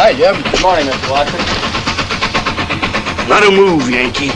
Hi, Jim. Good morning, Mr. Watson. Not a move, Yankee.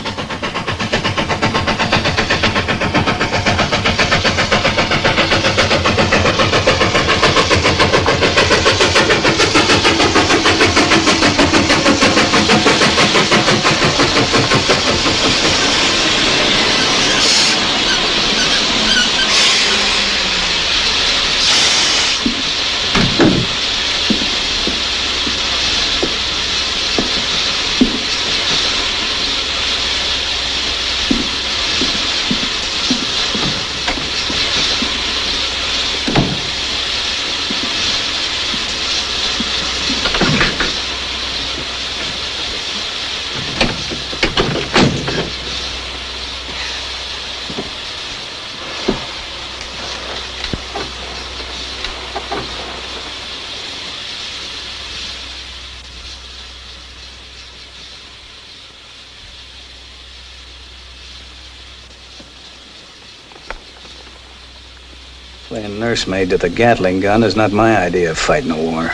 Playing nursemaid to the Gatling gun is not my idea of fighting a war.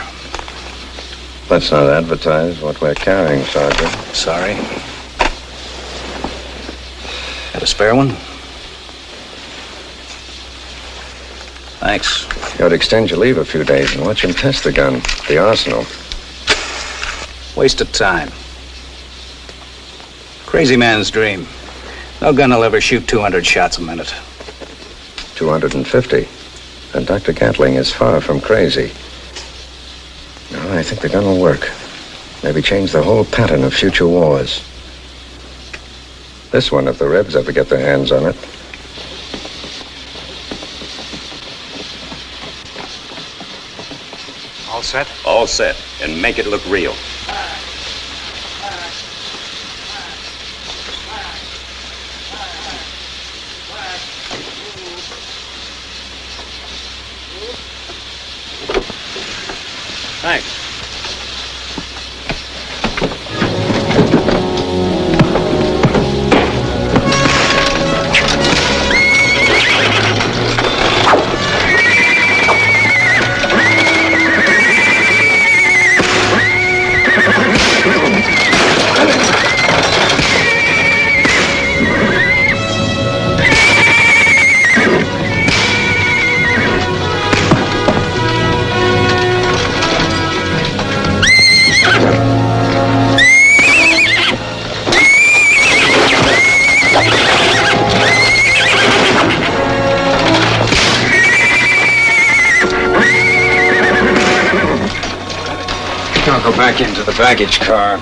Let's not advertise what we're carrying, Sergeant. Sorry. Got a spare one? Thanks. You ought to extend your leave a few days and watch him test the gun, the arsenal. Waste of time. Crazy man's dream. No gun will ever shoot 200 shots a minute. 250. And Dr. Gatling is far from crazy. No, I think the gun will work. Maybe change the whole pattern of future wars. This one, if the Rebs ever get their hands on it. All set? All set. And make it look real. Thanks. I'll go back into the baggage car.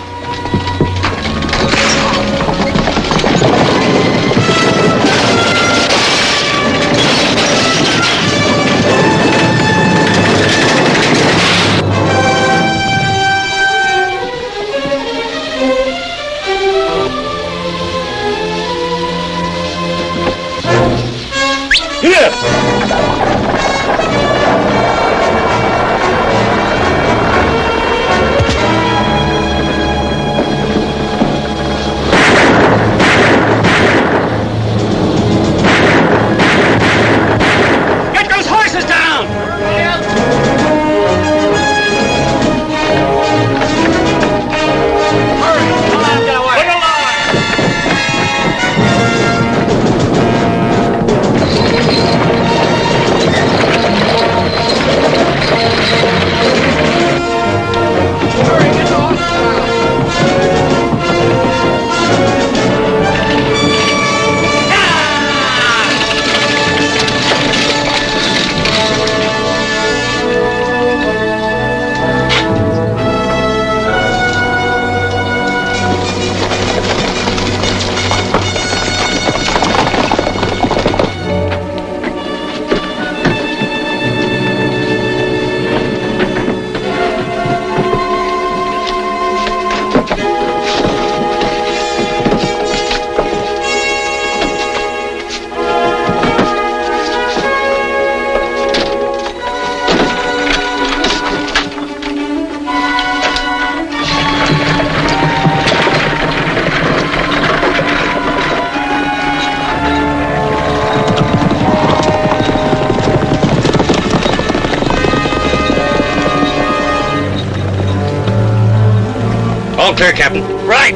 clear, Captain. Right.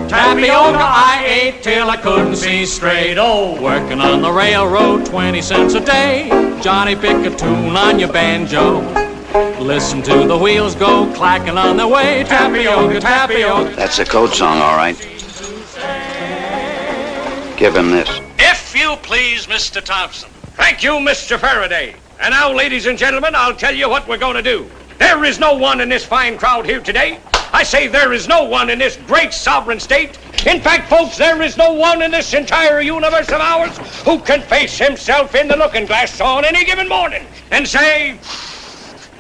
Tapioca I ate till I couldn't see straight. Oh, working on the railroad, 20 cents a day. Johnny, pick a tune on your banjo. Listen to the wheels go clacking on their way. Tapioca, tapioca. That's a code song, all right. Give him this. If you please, Mr. Thompson. Thank you, Mr. Farraday. And now, ladies and gentlemen, I'll tell you what we're going to do. There is no one in this fine crowd here today. I say there is no one in this great sovereign state. In fact, folks, there is no one in this entire universe of ours who can face himself in the looking glass on any given morning and say,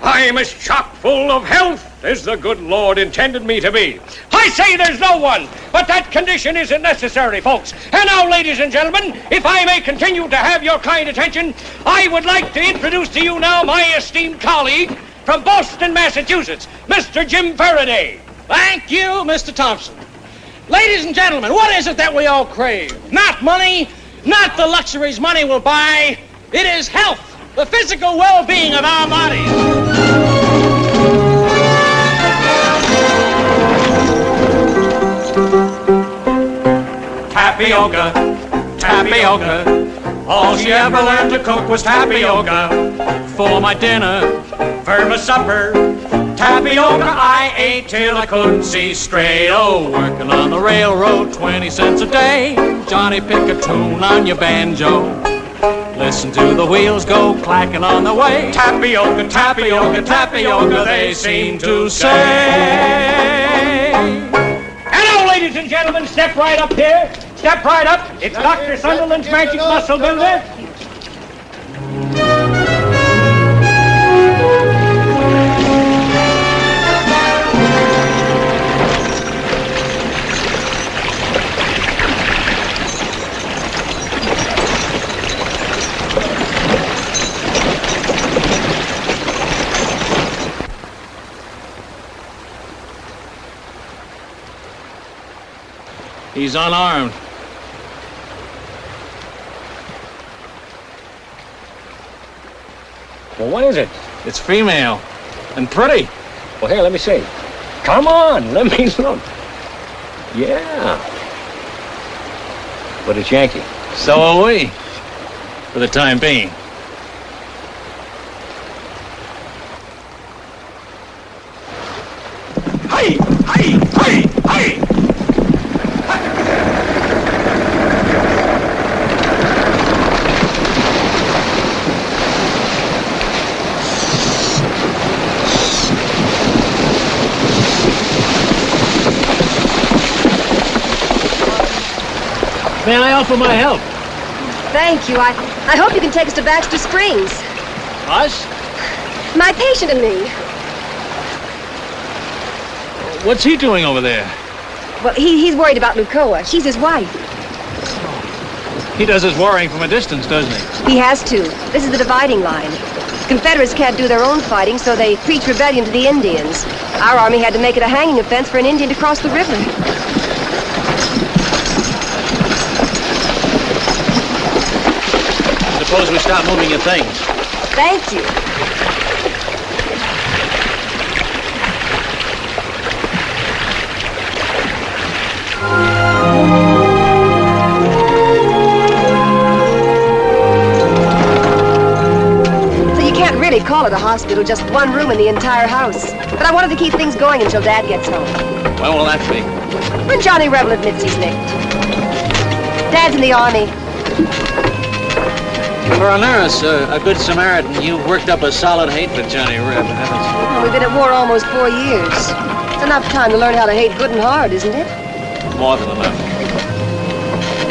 I'm as chock full of health as the good Lord intended me to be. I say there's no one, but that condition isn't necessary, folks. And now, ladies and gentlemen, if I may continue to have your kind attention, I would like to introduce to you now my esteemed colleague from Boston, Massachusetts, Mr. Jim Farraday. Thank you, Mr. Thompson. Ladies and gentlemen, what is it that we all crave? Not money, not the luxuries money will buy. It is health, the physical well-being of our bodies. Tapioca, tapioca. All she ever learned to cook was tapioca. For my dinner, for my supper, tapioca I ate till I couldn't see straight. Oh, working on the railroad, 20 cents a day. Johnny, pick a tune on your banjo. Listen to the wheels go clacking on the way. Tapioca, tapioca, tapioca, they seem to say. Hello, ladies and gentlemen, step right up here. Step right up. It's Dr. Sunderland's Magic Muscle Builder. He's unarmed. Well, what is it? It's female and pretty. Well, here, let me see. Come on, let me look. Yeah. But it's Yankee. So are we, for the time being. Hey, hey, hey, hey! May I offer my help? Thank you. I hope you can take us to Baxter Springs. Us? My patient and me. What's he doing over there? Well, he's worried about Lucoa. She's his wife. He does his worrying from a distance, doesn't he? He has to. This is the dividing line. Confederates can't do their own fighting, so they preach rebellion to the Indians. Our army had to make it a hanging offense for an Indian to cross the river. Suppose we start moving your things. Thank you. Really call it a hospital, just one room in the entire house. But I wanted to keep things going until Dad gets home. When will that be? When Johnny Rebel admits he's licked. Dad's in the Army. For a nurse, a good Samaritan, you've worked up a solid hate for Johnny Reb, haven't you? Well, we've been at war almost 4 years. It's enough time to learn how to hate good and hard, isn't it? More than enough.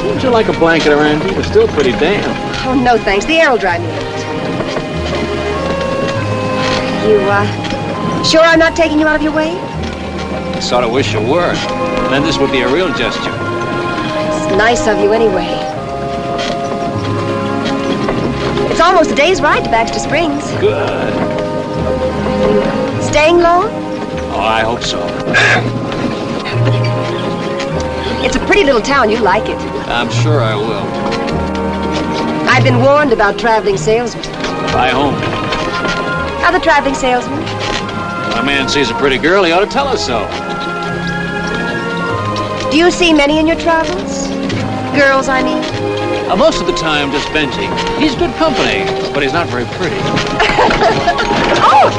Wouldn't you like a blanket around you? It's still pretty damp. Oh, no thanks. The air will dry me out. You, sure I'm not taking you out of your way? I sort of wish you were. Then this would be a real gesture. It's nice of you anyway. It's almost a day's ride to Baxter Springs. Good. Staying long? Oh, I hope so. It's a pretty little town. You'll like it. I'm sure I will. I've been warned about traveling salesmen. By whom? How the traveling salesman? When a man sees a pretty girl, he ought to tell us so. Do you see many in your travels? Girls, I mean. Most of the time, just Benjy. He's good company, but he's not very pretty. Oh!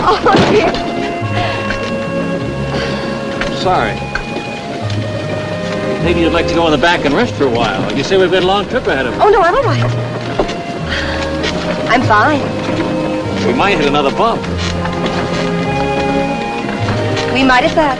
Oh, dear. Sorry. Maybe you'd like to go in the back and rest for a while. You say we've got a long trip ahead of us. Oh, no, I'm all right. I'm fine. We might hit another bump. We might at that.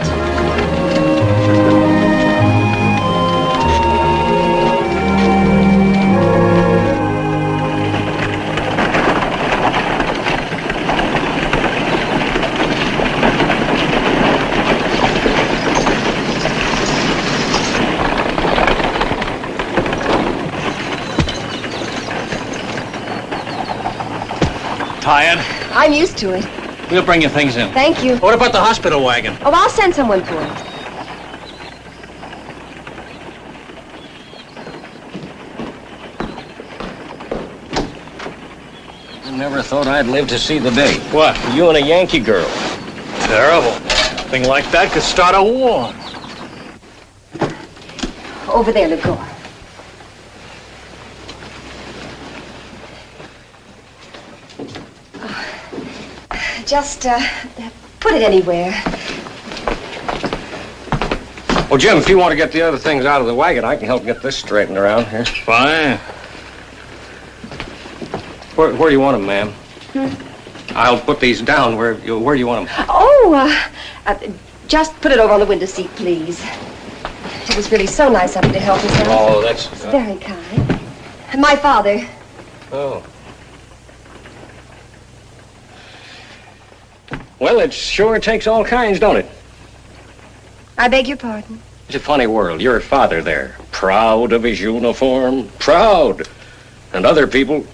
Tired? I'm used to it. We'll bring your things in. Thank you. What about the hospital wagon? Oh, I'll send someone for it. I never thought I'd live to see the day. What? You and a Yankee girl. Terrible. A thing like that could start a war. Over there, Nicole. Just, put it anywhere. Well, Jim, if you want to get the other things out of the wagon, I can help get this straightened around here. Fine. Where do you want them, ma'am? I'll put these down. Where do you want them? Oh, just put it over on the window seat, please. It was really so nice of you to help us out. Oh, that's... It's very kind. My father. Oh. Well, it sure takes all kinds, don't it? I beg your pardon. It's a funny world. Your father there, proud of his uniform, proud. And other people,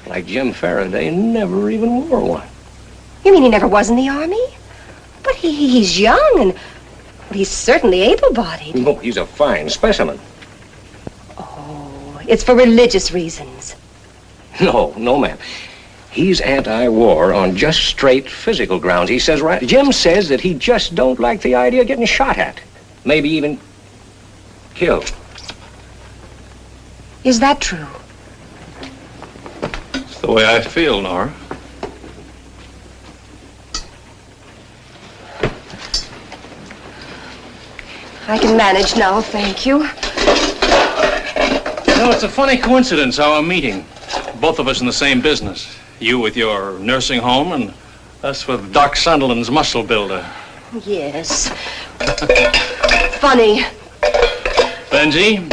like Jim Farraday, never even wore one. You mean he never was in the Army? But he's young and he's certainly able-bodied. No, he's a fine specimen. Oh, it's for religious reasons. No, ma'am. He's anti-war on just straight physical grounds. He says, right, Jim says that he just don't like the idea of getting shot at. Maybe even killed. Is that true? It's the way I feel, Nora. I can manage now, thank you. No, it's a funny coincidence, our meeting. Both of us in the same business. You with your nursing home and us with Doc Sunderland's muscle builder. Yes. Funny. Benjy?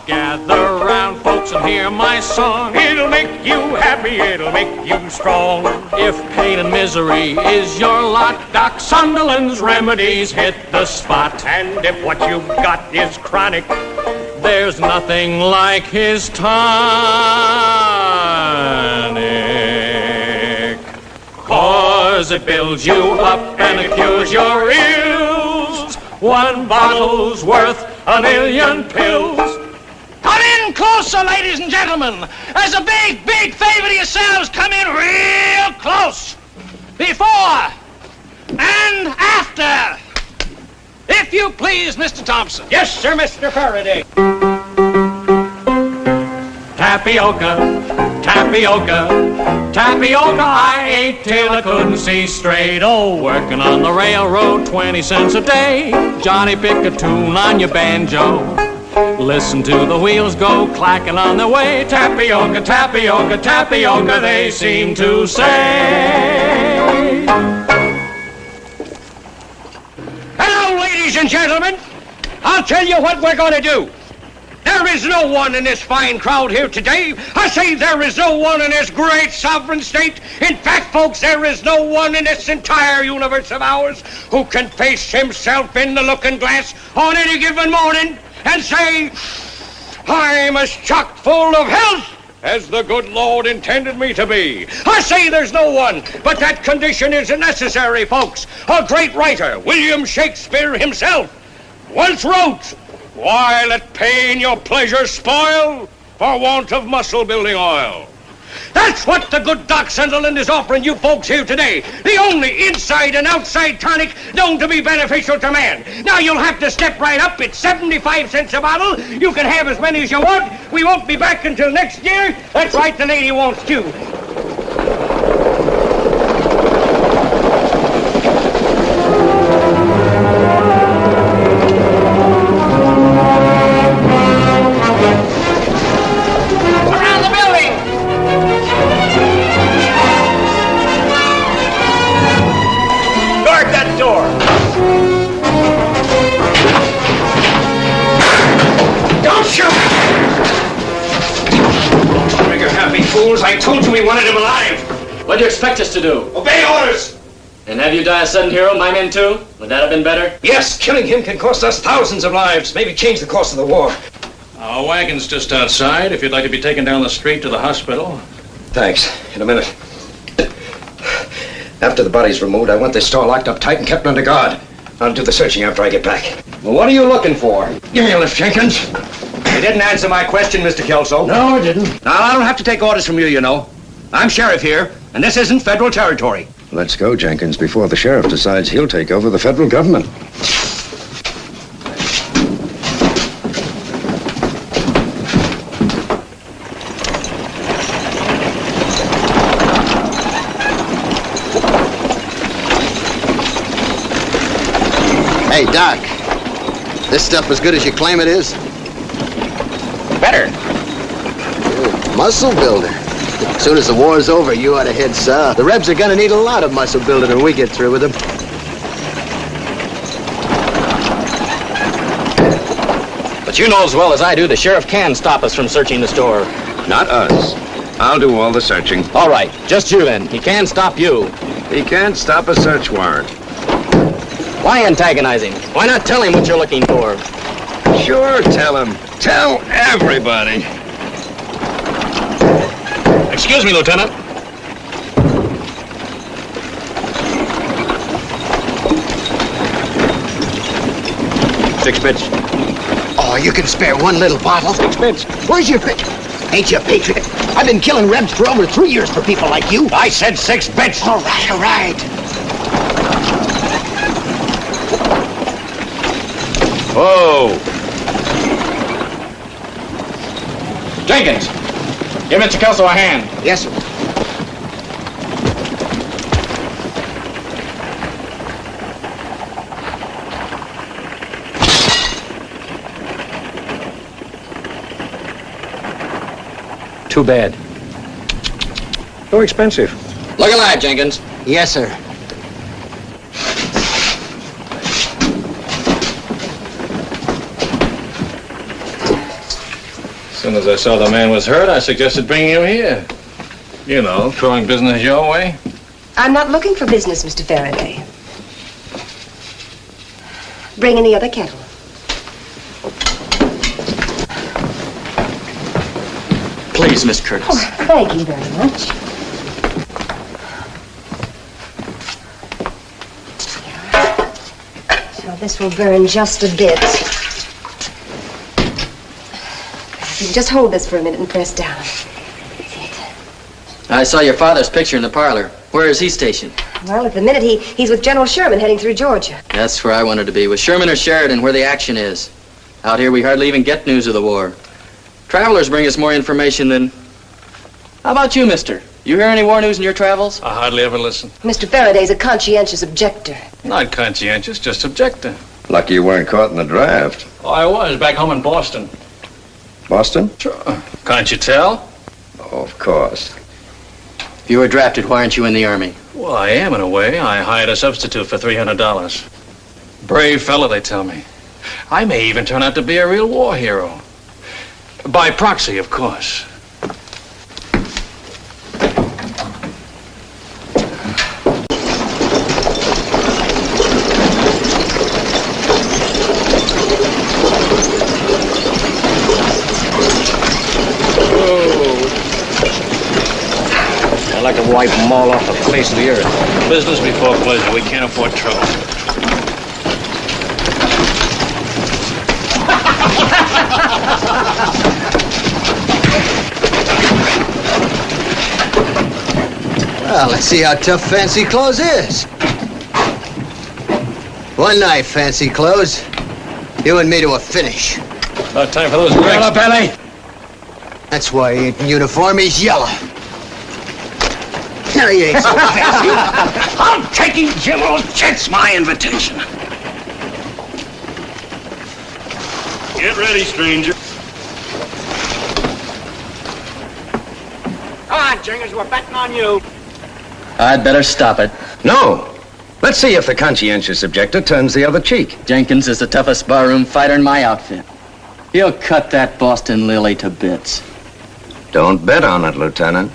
gather round, folks, and hear my song. It'll make you happy, it'll make you strong. If pain and misery is your lot, Doc Sunderland's remedies hit the spot. And if what you've got is chronic, there's nothing like his tonic. 'Cause it builds you up and it cures your ills. One bottle's worth a million pills. Come in closer, ladies and gentlemen. As a big, big favor to yourselves, come in real close. Before and after. If you please, Mr. Thompson. yes, sir, Mr. Farraday. Tapioca, tapioca, tapioca I ate till I couldn't see straight. Oh, working on the railroad, 20 cents a day. Johnny, pick a tune on your banjo. Listen to the wheels go clacking on their way. Tapioca, tapioca, tapioca, they seem to say. Hello, ladies and gentlemen. I'll tell you what we're going to do. There is no one in this fine crowd here today. I say there is no one in this great sovereign state. In fact, folks, there is no one in this entire universe of ours who can face himself in the looking glass on any given morning and say, I'm as chock full of health as the good Lord intended me to be. I say there's no one, but that condition isn't necessary, folks. A great writer, William Shakespeare himself, once wrote, why let pain your pleasure spoil for want of muscle-building oil? That's what the good Doc Sunderland is offering you folks here today. The only inside and outside tonic known to be beneficial to man. Now you'll have to step right up. It's 75 cents a bottle. You can have as many as you want. We won't be back until next year. That's right, the lady wants two. I told you we wanted him alive. What do you expect us to do? Obey orders. And have you die a sudden hero, my men too? Would that have been better? Yes, killing him can cost us thousands of lives. Maybe change the course of the war. Our wagon's just outside, if you'd like to be taken down the street to the hospital. Thanks. In a minute. After the body's removed, I want this store locked up tight and kept under guard. I'll do the searching after I get back. Well, what are you looking for? Give me a lift, Jenkins. You didn't answer my question, Mr. Kelso. No, I didn't. Now, I don't have to take orders from you, you know. I'm sheriff here, and this isn't federal territory. Let's go, Jenkins, before the sheriff decides he'll take over the federal government. Hey, Doc. This stuff as good as you claim it is? Better. Muscle builder. As soon as the war's over, you ought to head south. The Rebs are gonna need a lot of muscle building when we get through with them. But you know as well as I do, the sheriff can stop us from searching the store. Not us. I'll do all the searching. All right, just you then. He can stop you. He can't stop a search warrant. Why antagonize him? Why not tell him what you're looking for? Sure, tell him. Tell everybody. Excuse me, Lieutenant. Six bits. Oh, you can spare one little bottle? 6 bits. Where's your pick? Ain't you a patriot? I've been killing Rebs for over 3 years for people like you. I said 6 bits. All right, all right. Whoa. Jenkins, give Mr. Kelso a hand. Yes, sir. Too bad. Too expensive. Look alive, Jenkins. Yes, sir. soon as I saw the man was hurt, I suggested bringing him here. You know, throwing business your way. I'm not looking for business, Mr. Farraday. Bring in the other kettle. Please, Miss Curtis. Oh, thank you very much. So this will burn just a bit. You can just hold this for a minute and press down. I saw your father's picture in the parlor. Where is he stationed? Well, at the minute, he's with General Sherman heading through Georgia. That's where I wanted to be, with Sherman or Sheridan, where the action is. Out here, we hardly even get news of the war. Travelers bring us more information than... How about you, mister? You hear any war news in your travels? I hardly ever listen. Mr. Faraday's a conscientious objector. Not conscientious, just objector. Lucky you weren't caught in the draft. Oh, I was back home in Boston. Boston? Sure. Can't you tell? Oh, of course. If you were drafted, why aren't you in the Army? Well, I am in a way. I hired a substitute for $300. Brave fella, they tell me. I may even turn out to be a real war hero. By proxy, of course. I'd like to wipe them all off the face of the earth. Business before pleasure. We can't afford trouble. Well, let's see how tough fancy clothes is. One night, fancy clothes. You and me to a finish. About time for those drinks. Yellow belly. That's why he ain't in uniform, he's yellow. No, he ain't so fancy. I'm taking General Jet's my invitation. Get ready, stranger. Come on, Jingers, we're betting on you. I'd better stop it. No. Let's see if the conscientious objector turns the other cheek. Jenkins is the toughest barroom fighter in my outfit. He'll cut that Boston Lily to bits. Don't bet on it, Lieutenant.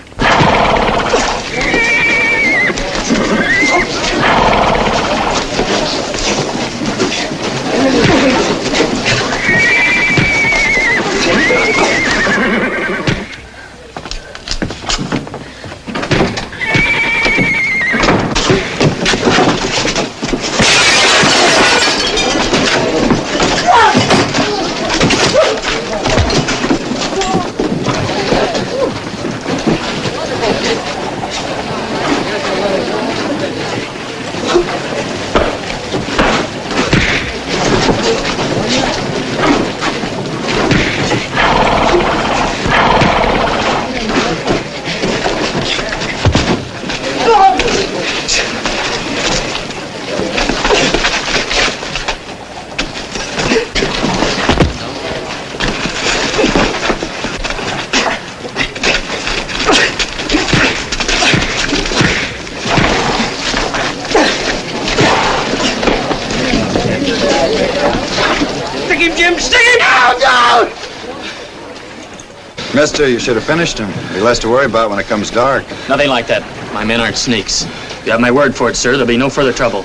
Mister, you should have finished him. Be less to worry about when it comes dark. Nothing like that. My men aren't sneaks. You have my word for it, sir. There'll be no further trouble.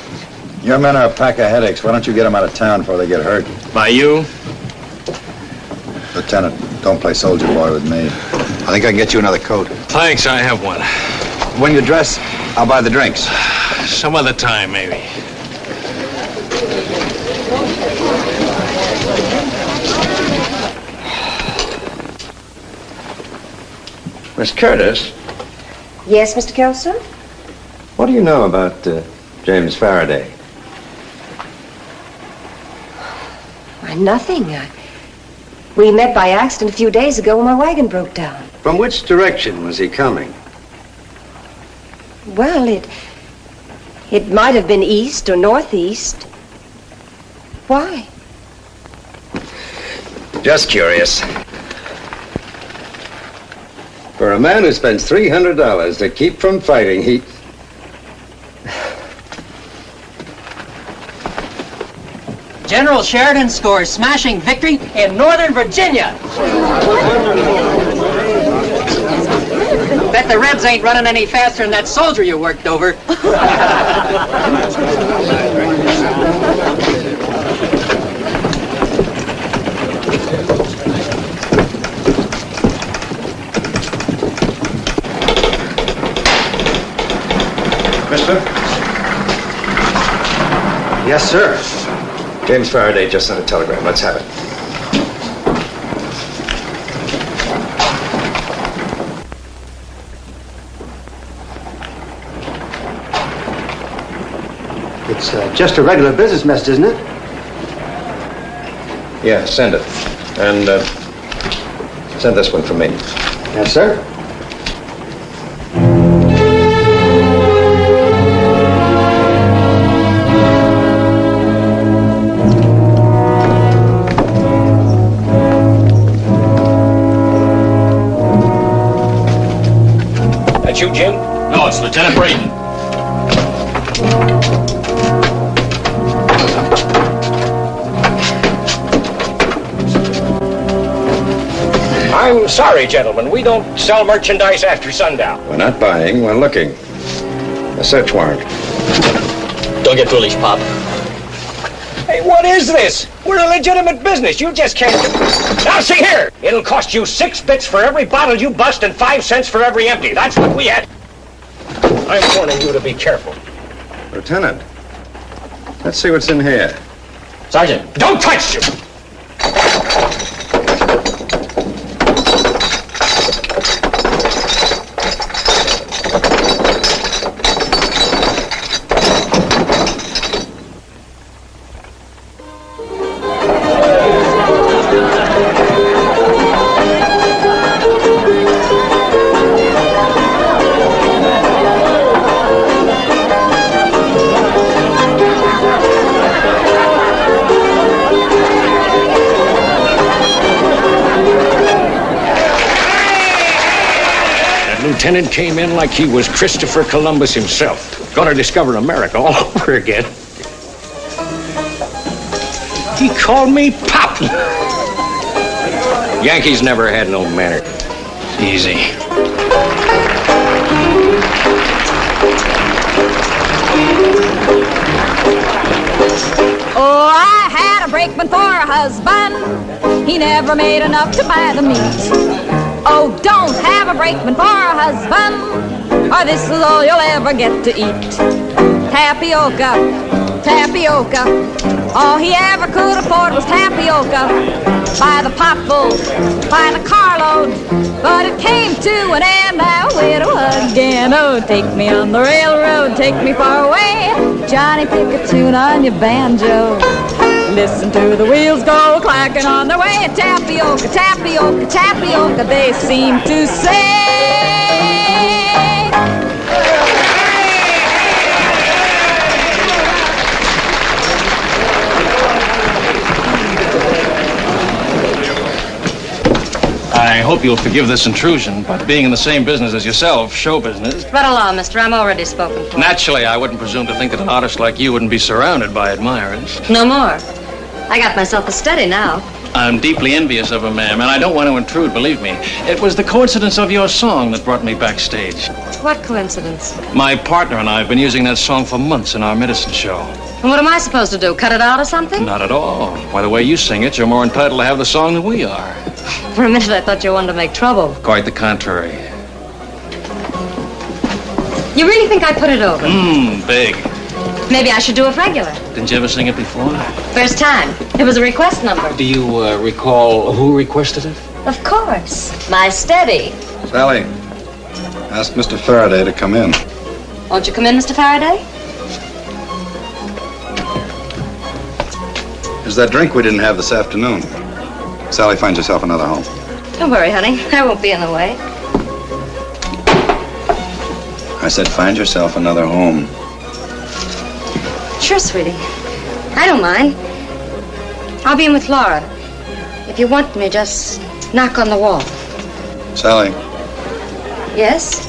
Your men are a pack of headaches. Why don't you get them out of town before they get hurt? By you? Lieutenant, don't play soldier boy with me. I think I can get you another coat. Thanks, I have one. When you dress, I'll buy the drinks. Some other time, maybe. Miss Curtis, Yes, Mr. Kelso? what do you know about James Farraday? Why, nothing. We met by accident a few days ago when my wagon broke down. From which direction was he coming? Well, it might have been east or northeast. Why? Just curious. For a man who spends $300 to keep from fighting, he... General Sheridan scores smashing victory in Northern Virginia. Bet the Rebs ain't running any faster than that soldier you worked over. Mister? Yes, sir. James Farraday just sent a telegram. Let's have it. It's just a regular business message, isn't it? Yeah, send it. And send this one from me. Yes, sir. That you, Jim? No, it's Lieutenant Braden. I'm sorry, gentlemen. We don't sell merchandise after sundown. We're not buying, we're looking. A search warrant. Don't get foolish, Pop. Hey, what is this? We're a legitimate business. You just can't... Now, see here. It'll cost you 6 bits for every bottle you bust and 5 cents for every empty. That's what we had. I'm warning you to be careful. Lieutenant, let's see what's in here. Sergeant. Don't touch you! Lieutenant came in like he was Christopher Columbus himself. Gonna discover America all over again. He called me Pop. Yankees never had no manner. Easy. Oh, I had a brakeman for a husband. He never made enough to buy the meat. Oh, don't have a brakeman for a husband, or this is all you'll ever get to eat. Tapioca, tapioca, all he ever could afford was tapioca. By the potful, by the carload, but it came to an end, now wait again. Oh, take me on the railroad, take me far away. Johnny, pick a tune on your banjo. Listen to the wheels go clacking on their way. Tapioca, tapioca, tapioca, they seem to say. I hope you'll forgive this intrusion, but being in the same business as yourself, show business. Right along, mister. I'm already spoken for. Naturally, I wouldn't presume to think that an artist like you wouldn't be surrounded by admirers. No more. I got myself a steady now. I'm deeply envious of her, ma'am, and I don't want to intrude, believe me. It was the coincidence of your song that brought me backstage. What coincidence? My partner and I have been using that song for months in our medicine show. And what am I supposed to do, cut it out or something? Not at all. By the way you sing it, you're more entitled to have the song than we are. For a minute, I thought you wanted to make trouble. Quite the contrary. You really think I put it over? Big. Maybe I should do it regular. Didn't you ever sing it before? First time. It was a request number. Do you recall who requested it? Of course. My steady. Sally, ask Mr. Farraday to come in. Won't you come in, Mr. Farraday? There's that drink we didn't have this afternoon. Sally finds herself another home. Don't worry, honey. I won't be in the way. I said find yourself another home. Sure, sweetie. I don't mind. I'll be in with Laura. If you want me, just knock on the wall. Sally, Yes?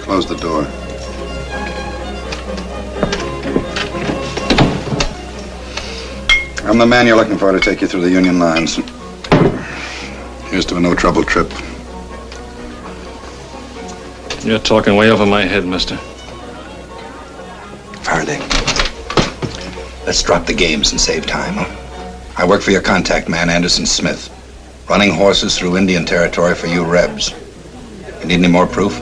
close the door. I'm the man you're looking for to take you through the Union lines. Here's to a no-trouble trip. You're talking way over my head, mister. Farraday, let's drop the games and save time, huh? I work for your contact man, Anderson Smith. Running horses through Indian territory for you Rebs. You need any more proof?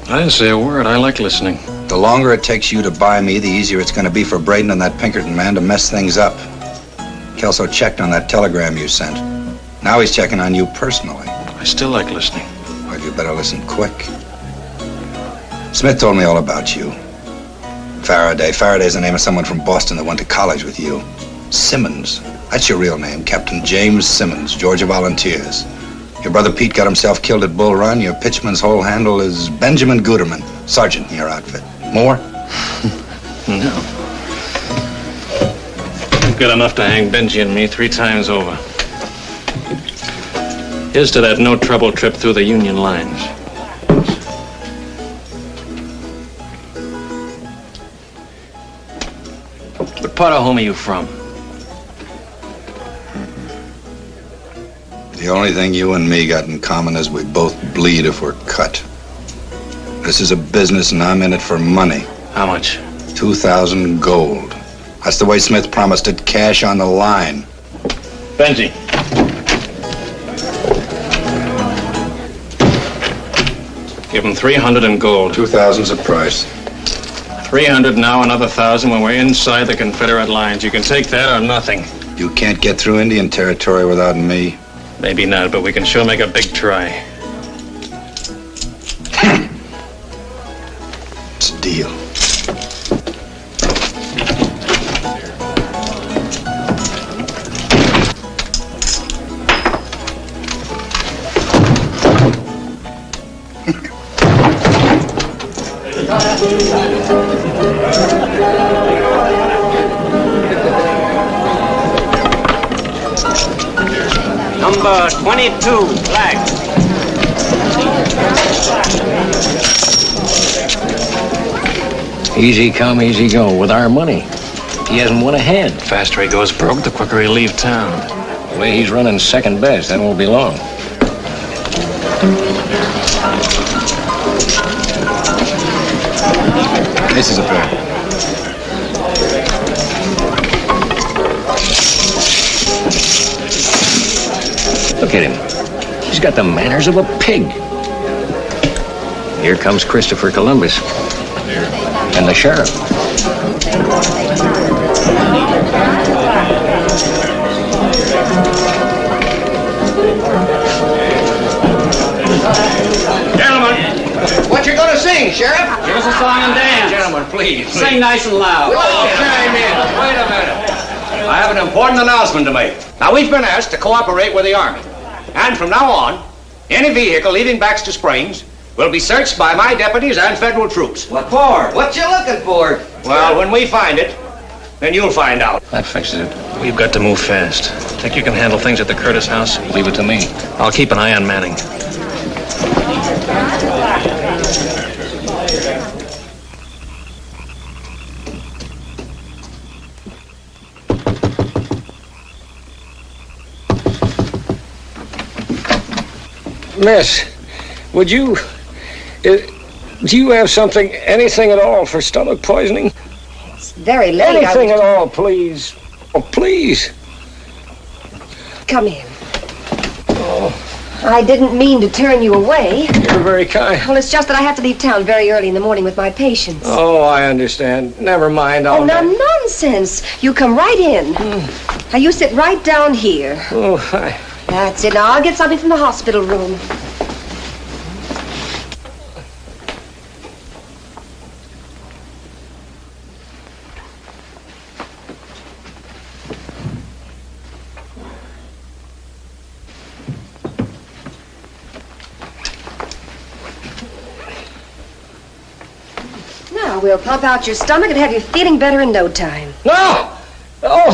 I didn't say a word. I like listening. The longer it takes you to buy me, the easier it's going to be for Braden and that Pinkerton man to mess things up. Kelso checked on that telegram you sent. Now he's checking on you personally. I still like listening. Well, you better listen quick. Smith told me all about you. Farraday. Faraday's the name of someone from Boston that went to college with you. Simmons. That's your real name, Captain James Simmons, Georgia Volunteers. Your brother Pete got himself killed at Bull Run. Your pitchman's whole handle is Benjamin Guterman, sergeant in your outfit. More? No. Good enough to hang Benjy and me 3 times over. Here's to that no-trouble trip through the Union lines. What part of home are you from? The only thing you and me got in common is we both bleed if we're cut. This is a business and I'm in it for money. How much? 2,000 gold. That's the way Smith promised it, cash on the line. Benjy. Give him 300 in gold. 2,000's the price. 300 now, another 1,000 when we're inside the Confederate lines. You can take that or nothing. You can't get through Indian territory without me. Maybe not, but we can sure make a big try. It's a deal. Number 22, flag. Easy come, easy go with our money. He hasn't won a hand. The faster he goes broke, the quicker he'll leave town. The way he's running second best, that won't be long. This is a pair. Look at him. He's got the manners of a pig. Here comes Christopher Columbus. And the sheriff. Gentlemen, what you gonna sing, Sheriff? Give us a song and dance. Gentlemen, please. Sing nice and loud. Chime in. Wait a minute. I have an important announcement to make. Now, we've been asked to cooperate with the Army. And from now on, any vehicle leaving Baxter Springs will be searched by my deputies and federal troops. What for? What you looking for? Well, when we find it, then you'll find out. That fixes it. We've got to move fast. Think you can handle things at the Curtis house? Leave it to me. I'll keep an eye on Manning. Miss, would you... do you have something, anything at all for stomach poisoning? It's very late. Anything at all, please. Oh, please. Come in. I didn't mean to turn you away. You're very kind. Well, it's just that I have to leave town very early in the morning with my patients. Oh, I understand. Never mind. Oh, now, nonsense. You come right in. Now, you sit right down here. Oh, hi. That's it. Now, I'll get something from the hospital room. Now, we'll pump out your stomach and have you feeling better in no time. No! Oh,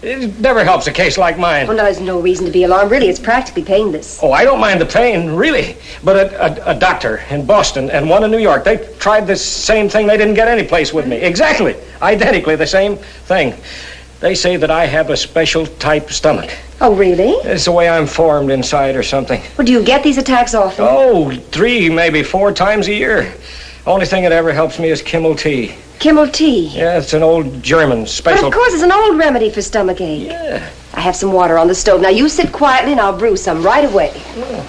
it never helps a case like mine. Well, no, there's no reason to be alarmed. Really, it's practically painless. Oh, I don't mind the pain, really. But a doctor in Boston and one in New York, they tried this same thing. They didn't get any place with me. Exactly. Identically the same thing. They say that I have a special type stomach. Oh, really? It's the way I'm formed inside or something. Well, do you get these attacks often? Oh, 3, maybe 4 times a year. Only thing that ever helps me is Kimmel tea. Kimmel tea? Yeah, it's an old German special. But of course, it's an old remedy for stomach ache. Yeah. I have some water on the stove. Now, you sit quietly and I'll brew some right away. Yeah.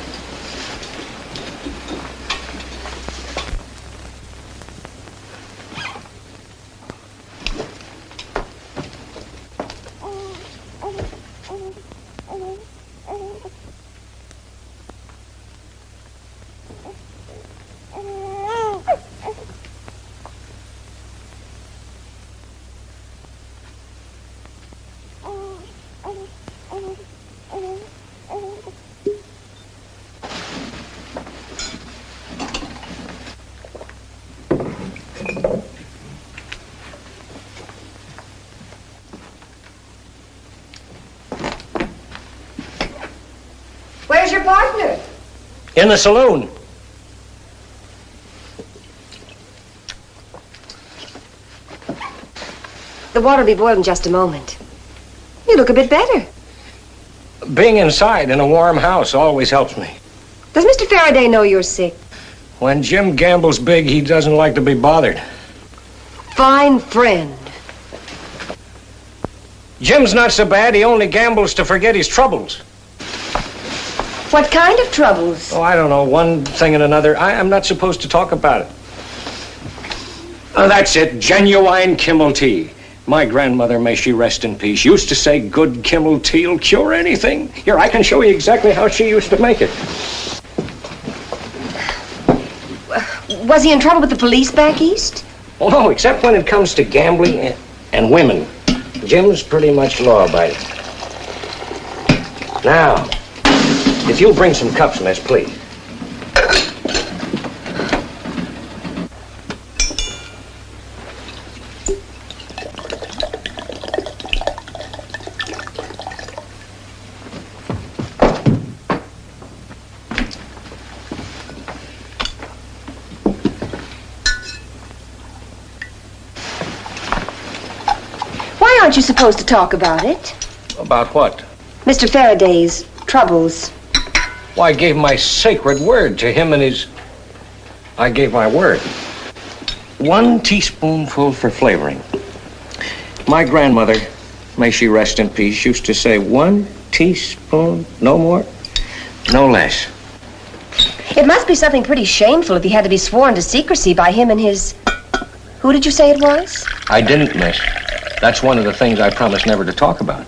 Where's your partner? In the saloon. The water will be boiled in just a moment. You look a bit better. Being inside in a warm house always helps me. Does Mr. Farraday know you're sick? When Jim gambles big, he doesn't like to be bothered. Fine friend. Jim's not so bad. He only gambles to forget his troubles. What kind of troubles? Oh, I don't know. One thing and another. I'm not supposed to talk about it. Oh, that's it. Genuine Kimmel tea. My grandmother, may she rest in peace, used to say good Kimmel tea'll cure anything. Here, I can show you exactly how she used to make it. Was he in trouble with the police back east? Oh, no, except when it comes to gambling and women. Jim's pretty much law-abiding. Now, if you'll bring some cups, miss, please. Why aren't you supposed to talk about it? About what? Mr. Faraday's troubles. Why, I gave my sacred word to him and his... I gave my word. 1 teaspoonful for flavoring. My grandmother, may she rest in peace, used to say 1 teaspoon, no more, no less. It must be something pretty shameful if he had to be sworn to secrecy by him and his... Who did you say it was? I didn't, miss. That's one of the things I promised never to talk about.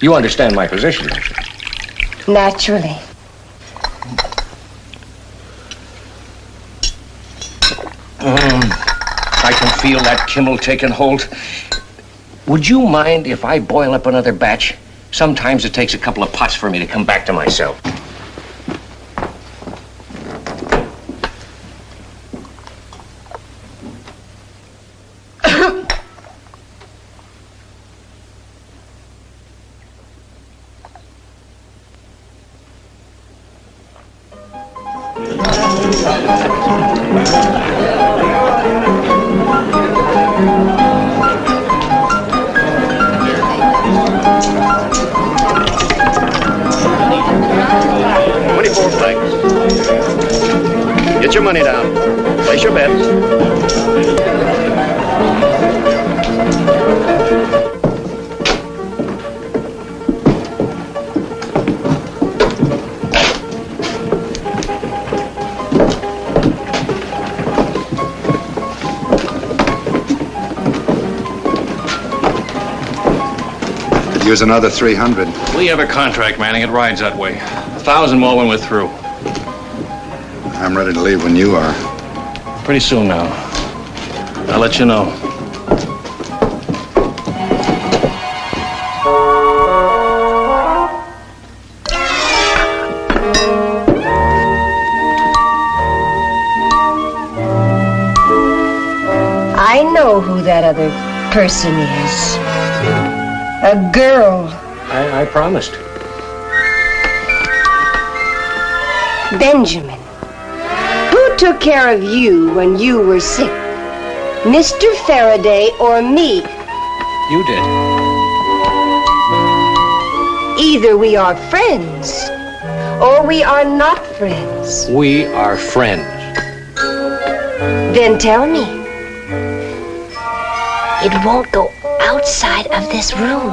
You understand my position, don't you? Naturally. I can feel that Kimmel taking hold. Would you mind if I boil up another batch? Sometimes it takes a couple of pots for me to come back to myself. Get your money down. Place your bets. Could use another 300. We have a contract, Manning. It rides that way. 1,000 more when we're through. I'm ready to leave when you are. Pretty soon now. I'll let you know. I know who that other person is. A girl. I promised. Benjamin. Who took care of you when you were sick? Mr. Farraday or me? You did. Either we are friends, or we are not friends. We are friends. Then tell me. It won't go outside of this room.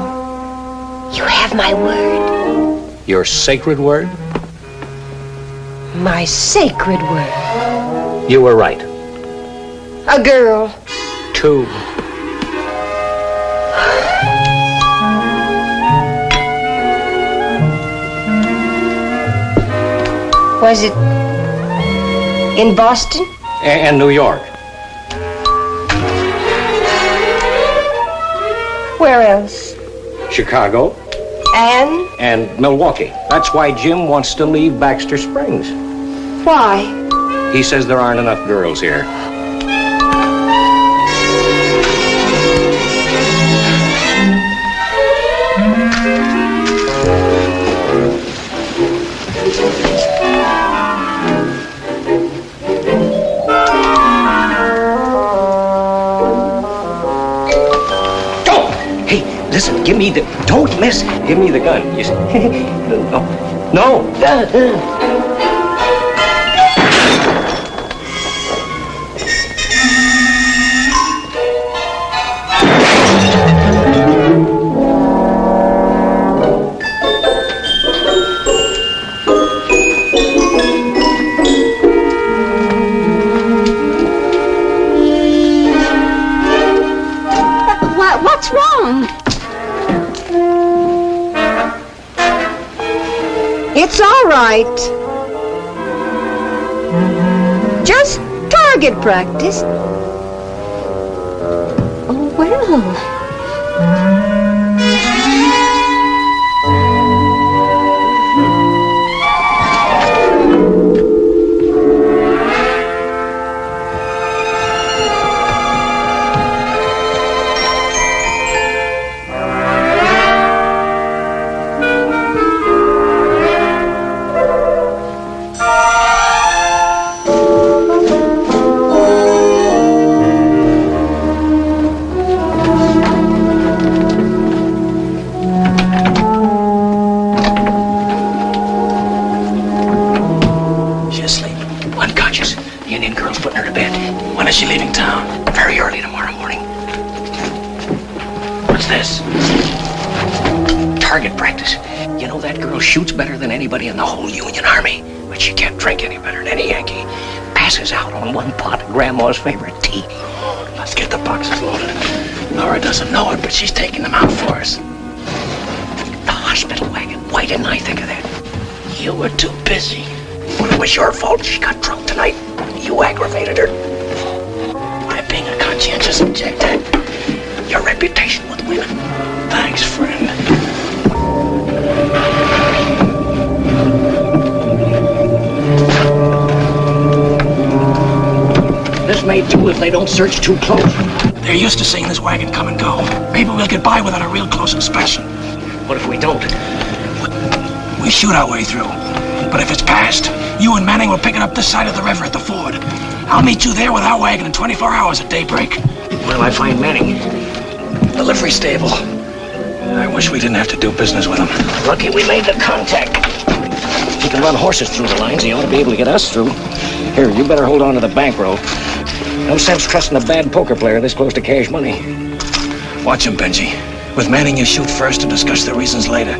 You have my word. Your sacred word? My sacred word. You were right. A girl. 2. Was it in Boston? And New York. Where else? Chicago. And Milwaukee. That's why Jim wants to leave Baxter Springs. Why? He says there aren't enough girls here. Listen, give me the... Don't miss. Give me the gun. You see? No. What's wrong? It's all right. Just target practice. Oh, well. When is she leaving town? Very early tomorrow morning. What's this? Target practice. You know, that girl shoots better than anybody in the whole Union Army. But she can't drink any better than any Yankee. Passes out on one pot of Grandma's favorite tea. Let's get the boxes loaded. Nora doesn't know it, but she's taking them out for us. The hospital wagon. Why didn't I think of that? You were too busy. Well, it was your fault she got drunk tonight. You aggravated her. By being a conscientious objector. Your reputation with women. Thanks, friend. This may do if they don't search too close. They're used to seeing this wagon come and go. Maybe we'll get by without a real close inspection. What if we don't? We shoot our way through. But if it's past, you and Manning will pick it up this side of the river at the ford. I'll meet you there with our wagon in 24 hours at daybreak. Well, I find Manning. The livery stable. I wish we didn't have to do business with him. Lucky we made the contact. If he can run horses through the lines, he ought to be able to get us through. Here, you better hold on to the bankroll. No sense trusting a bad poker player this close to cash money. Watch him, Benjy. With Manning, you shoot first and discuss the reasons later.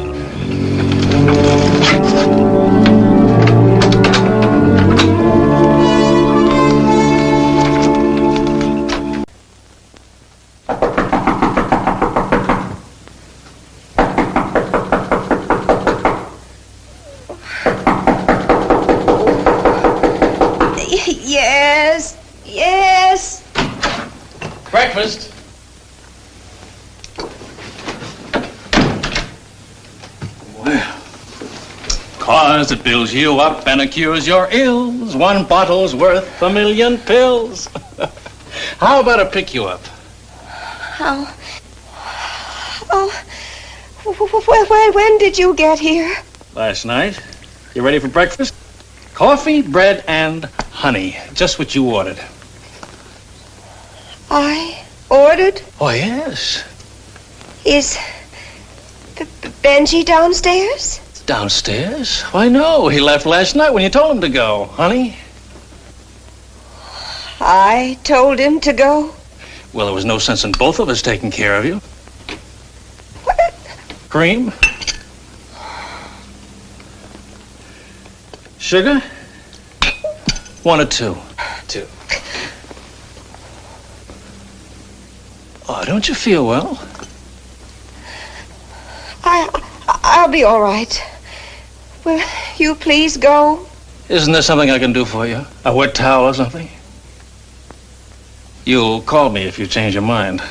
Yes. Breakfast. Well, 'cause it builds you up and it cures your ills. One bottle's worth a million pills. How about I pick you up? When did you get here? Last night. You ready for breakfast? Coffee, bread, and honey. Just what you ordered. I ordered? Oh, yes. Is Benjy downstairs? Downstairs? Why, no. He left last night when you told him to go, honey. I told him to go? Well, there was no sense in both of us taking care of you. What? Cream? Sugar? 1 or 2? 2. Oh, don't you feel well? I'll be all right. Will you please go? Isn't there something I can do for you? A wet towel or something? You'll call me if you change your mind.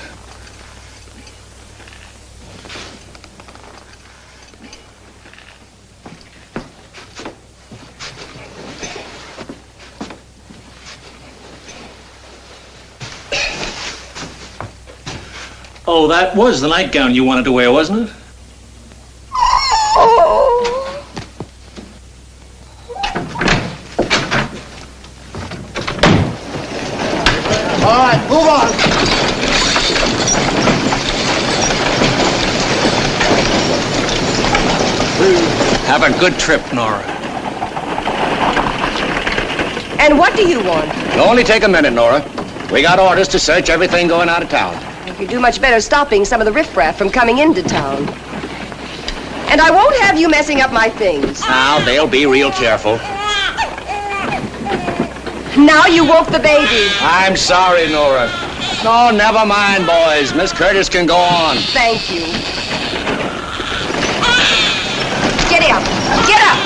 Oh, that was the nightgown you wanted to wear, wasn't it? Oh. All right, move on. Have a good trip, Nora. And what do you want? It'll only take a minute, Nora. We got orders to search everything going out of town. You do much better stopping some of the riffraff from coming into town. And I won't have you messing up my things. Now, they'll be real careful. Now you woke the baby. I'm sorry, Nora. No, never mind, boys. Miss Curtis can go on. Thank you. Get up. Get up.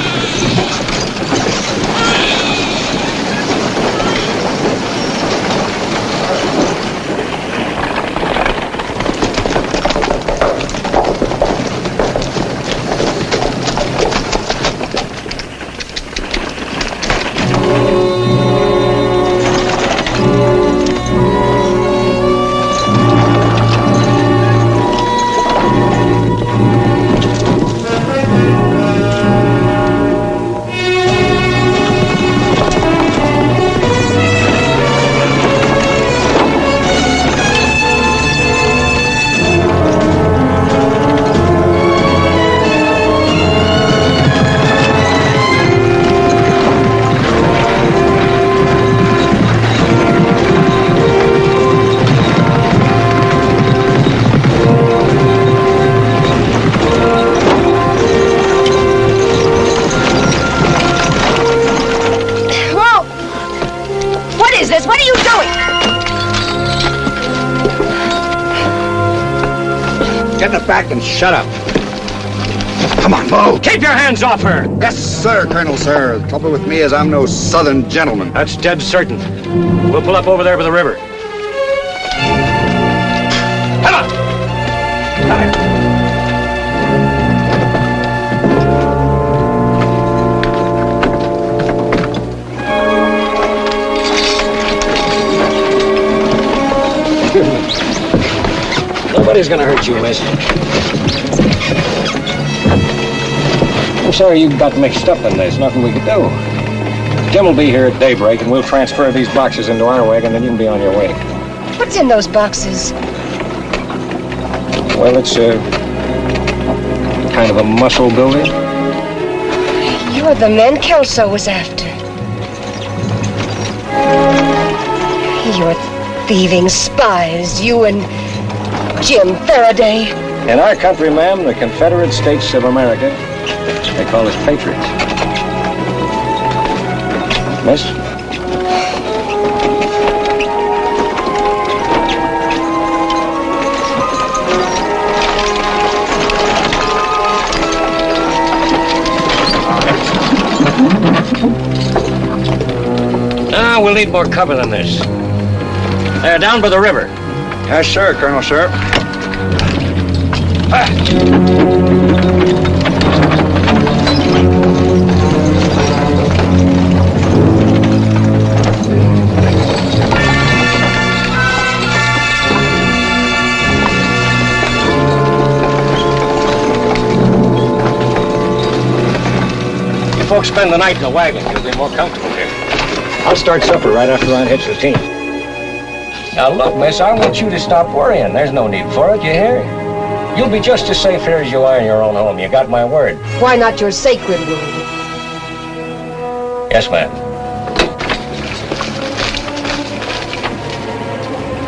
Back and shut up. Come on, move. Keep your hands off her. Yes, sir, Colonel, sir. The trouble with me is I'm no southern gentleman. That's dead certain. We'll pull up over there by the river. Come on. Come here. Nobody's gonna hurt you, miss. I'm sorry you got mixed up in this. Nothing we could do. Jim will be here at daybreak, and we'll transfer these boxes into our wagon, then you can be on your way. What's in those boxes? Well, it's kind of a muscle builder. You're the men Kelso was after. You're thieving spies, you and Jim Farraday. In our country, ma'am, the Confederate States of America, they call us patriots. Miss? We'll need more cover than this. They're down by the river. Yes, sir, Colonel, sir. You folks spend the night in the wagon. You'll be more comfortable here. I'll start supper right after I hitch the team. Now, look, miss, I want you to stop worrying. There's no need for it, you hear? You'll be just as safe here as you are in your own home. You got my word. Why not your sacred word? Yes, ma'am.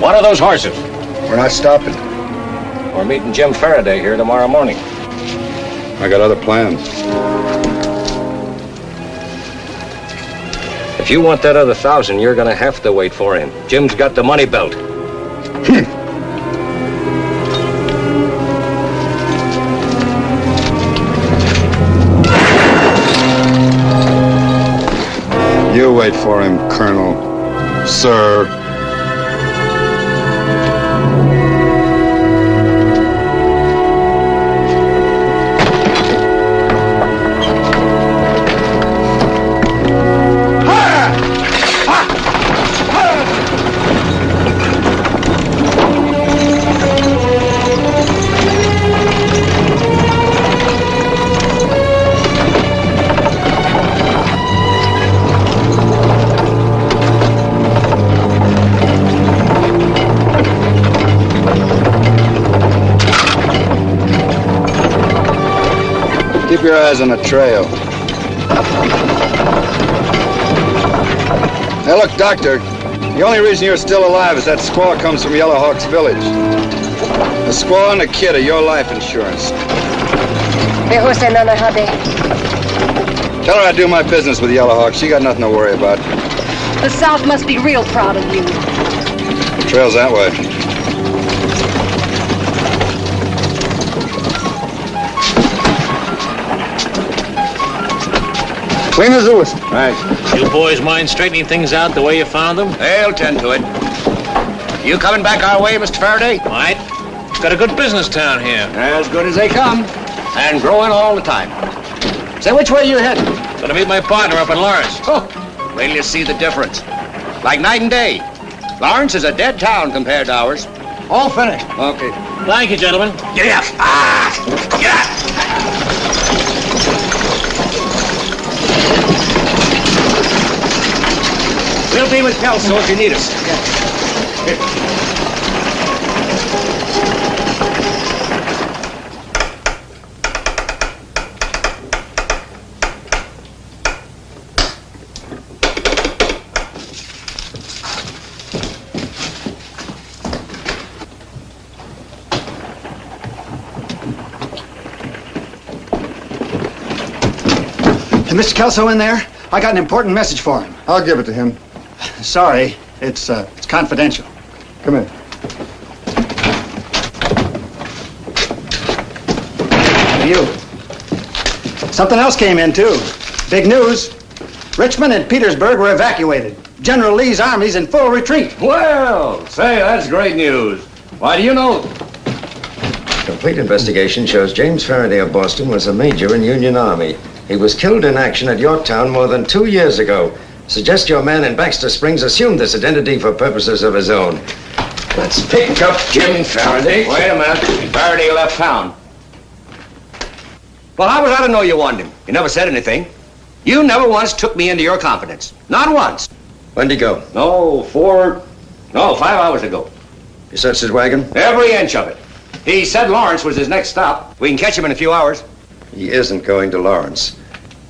One of those horses. We're not stopping. We're meeting Jim Farraday here tomorrow morning. I got other plans. If you want that other 1,000, you're gonna have to wait for him. Jim's got the money belt. You wait for him, Colonel. Sir. Keep your eyes on the trail. Hey, look, Doctor. The only reason you're still alive is that squaw comes from Yellow Hawk's village. The squaw and the kid are your life insurance. Tell her I do my business with Yellow Hawk. She got nothing to worry about. The South must be real proud of you. The trail's that way. Clean as a whistle. Right. You boys mind straightening things out the way you found them? They'll tend to it. You coming back our way, Mr. Farraday? Might. Got a good business town here. As good as they come. And growing all the time. Say, which way you heading? Gonna meet my partner up in Lawrence. Oh, wait till you see the difference. Like night and day. Lawrence is a dead town compared to ours. All finished. Okay. Thank you, gentlemen. Get up. Ah! Get up! We'll be with Kelso if you need us. Is Mr. Kelso in there? I got an important message for him. I'll give it to him. Sorry, it's confidential. Come in. You. Something else came in, too. Big news. Richmond and Petersburg were evacuated. General Lee's army's in full retreat. Well, say, that's great news. Why do you know? Complete investigation shows James Farraday of Boston was a major in Union Army. He was killed in action at Yorktown more than 2 years ago. Suggest your man in Baxter Springs assumed this identity for purposes of his own. Let's pick up Jim Farraday. Wait a minute. Farraday left town. Well, how was I to know you wanted him? You never said anything. You never once took me into your confidence. Not once. When'd he go? 5 hours ago. You searched his wagon? Every inch of it. He said Lawrence was his next stop. We can catch him in a few hours. He isn't going to Lawrence.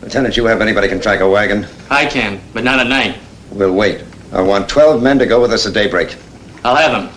Lieutenant, you have anybody can track a wagon? I can, but not at night. We'll wait. I want 12 men to go with us at daybreak. I'll have them.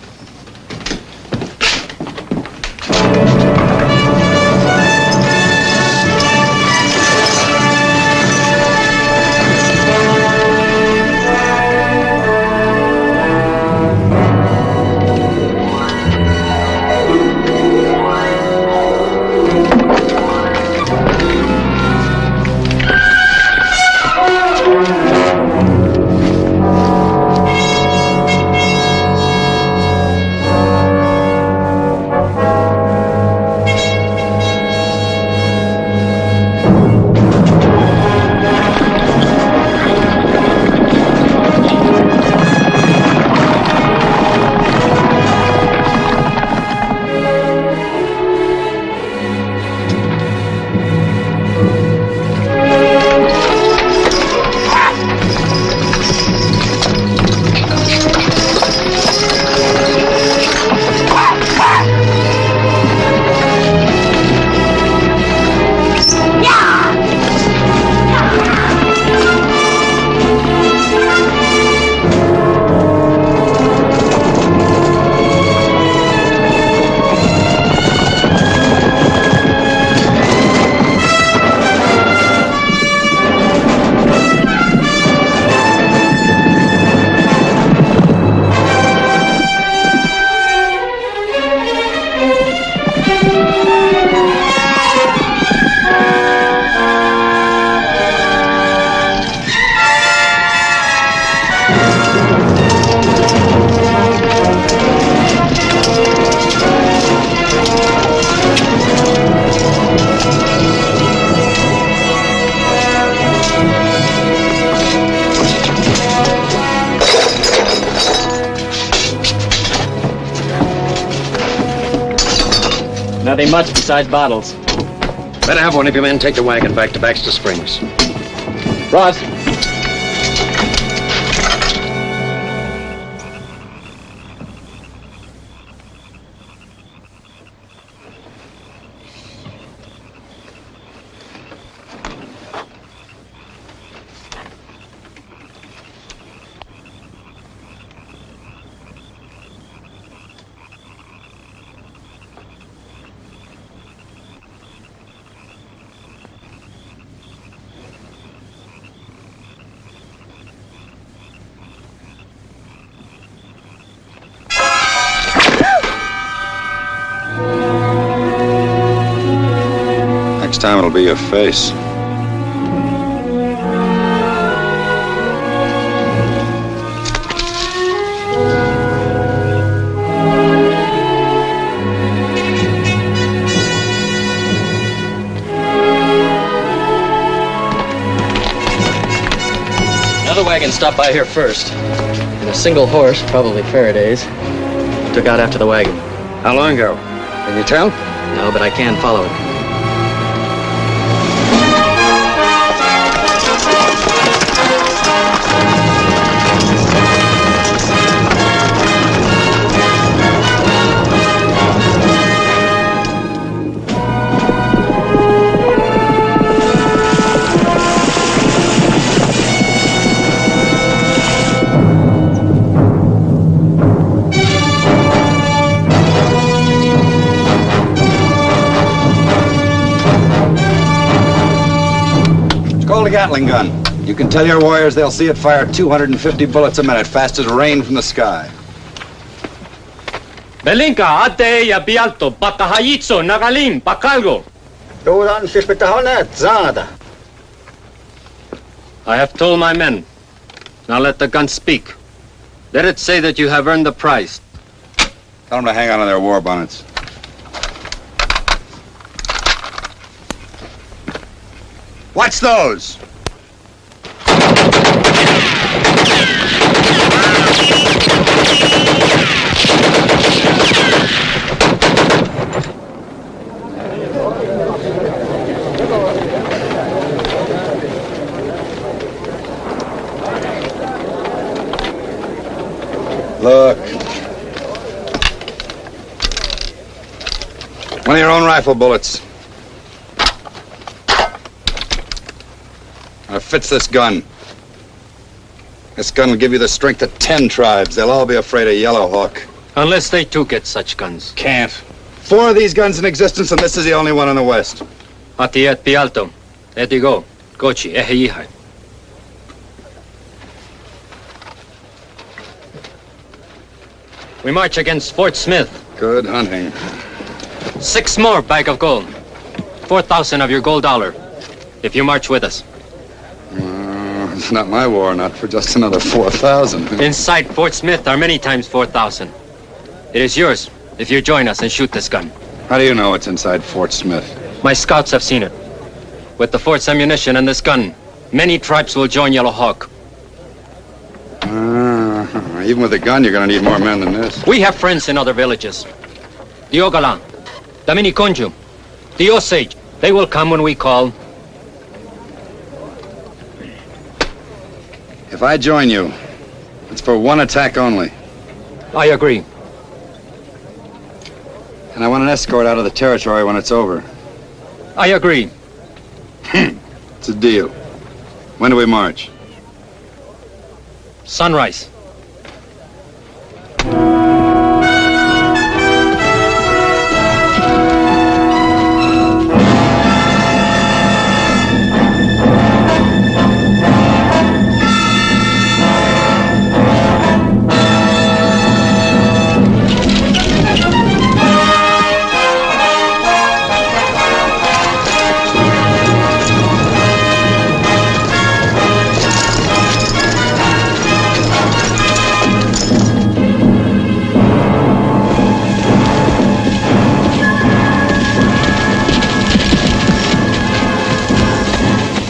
Nothing much besides bottles. Better have one of your men take the wagon back to Baxter Springs. Ross. Next time it'll be your face. Another wagon stopped by here first. And a single horse, probably Faraday's, took out after the wagon. How long ago? Can you tell? No, but I can follow it. The Gatling gun. You can tell your warriors they'll see it fire 250 bullets a minute, fast as rain from the sky. Belinka, ate ya bialto, patahayitso, nagalim, pakalgo. I have told my men. Now let the gun speak. Let it say that you have earned the prize. Tell them to hang on to their war bonnets. Watch those! Look. One of your own rifle bullets. Now fits this gun. This gun will give you the strength of 10 tribes. They'll all be afraid of Yellow Hawk. Unless they too get such guns. Can't. 4 of these guns in existence, and this is the only one in the West. Atiet pialto. Etigo. Gochi. Eheyihai. We march against Fort Smith. Good hunting. 6 more bag of gold. 4,000 of your gold dollar. If you march with us. It's not my war, not for just another 4,000. Inside Fort Smith are many times 4,000. It is yours if you join us and shoot this gun. How do you know it's inside Fort Smith? My scouts have seen it. With the fort's ammunition and this gun, many tribes will join Yellow Hawk. Even with a gun, you're going to need more men than this. We have friends in other villages. The Ogala, the Miniconju, the Osage. They will come when we call. If I join you, it's for one attack only. I agree. And I want an escort out of the territory when it's over. I agree. It's a deal. When do we march? Sunrise.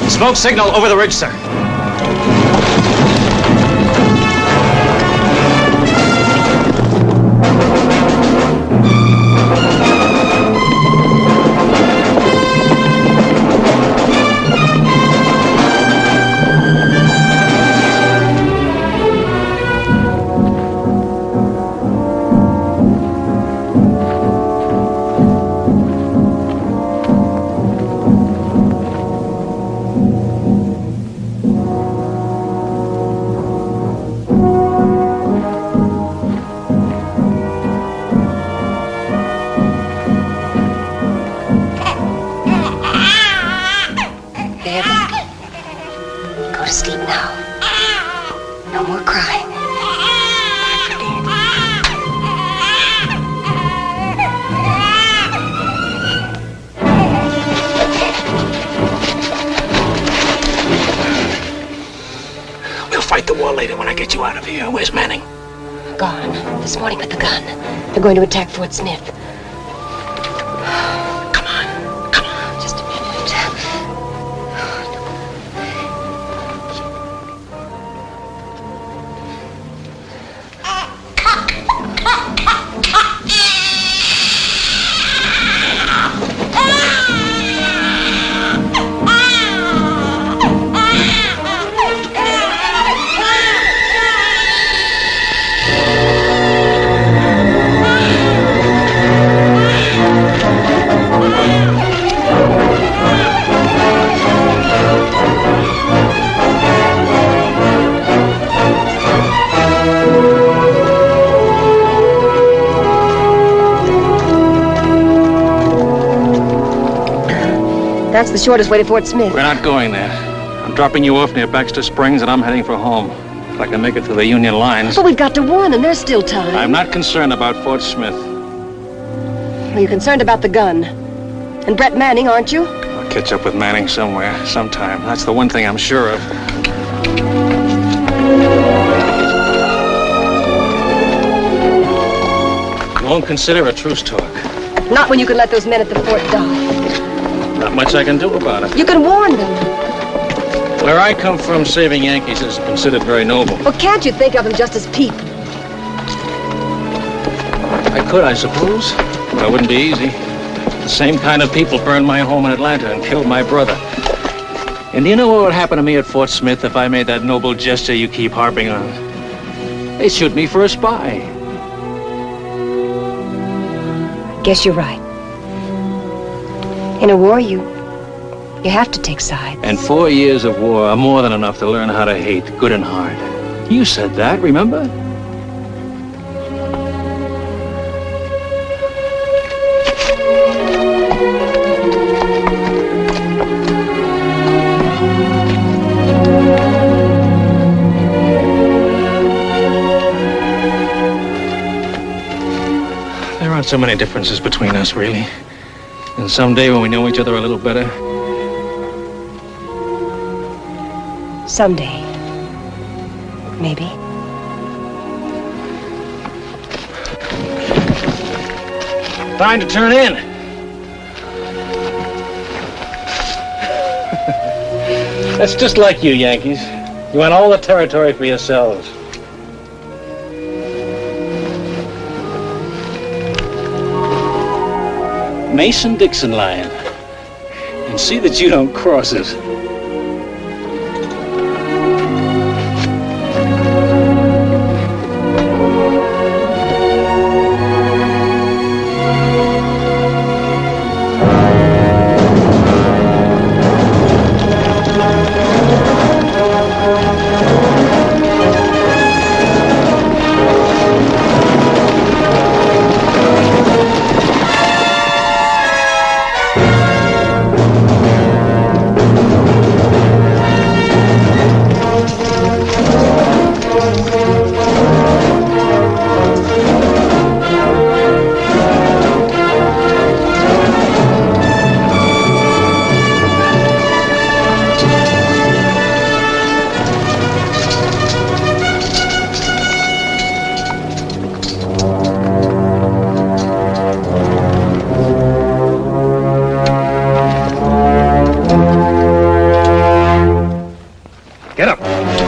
Smoke signal over the ridge, sir. Go to sleep now. No more crying. We'll fight the war later when I get you out of here. Where's Manning? Gone. This morning with the gun. They're going to attack Fort Smith. Come on. Just a minute. That's the shortest way to Fort Smith. We're not going there. I'm dropping you off near Baxter Springs, and I'm heading for home. If I can make it to the Union lines. But we've got to warn them. There's still time. I'm not concerned about Fort Smith. Well, you're concerned about the gun. And Brett Manning, aren't you? I'll catch up with Manning somewhere, sometime. That's the one thing I'm sure of. You won't consider a truce talk. Not when you can let those men at the fort die. Not much I can do about it. You can warn them. Where I come from, saving Yankees is considered very noble. Well, can't you think of them just as people? I could, I suppose, but it wouldn't be easy. The same kind of people burned my home in Atlanta and killed my brother. And do you know what would happen to me at Fort Smith if I made that noble gesture you keep harping on? They'd shoot me for a spy. Guess you're right. In a war, you have to take sides. And 4 years of war are more than enough to learn how to hate, good and hard. You said that, remember? There aren't so many differences between us, really. And someday when we know each other a little better. Someday. Maybe. Time to turn in. That's just like you, Yankees. You want all the territory for yourselves. Mason-Dixon line. And see that you don't cross it.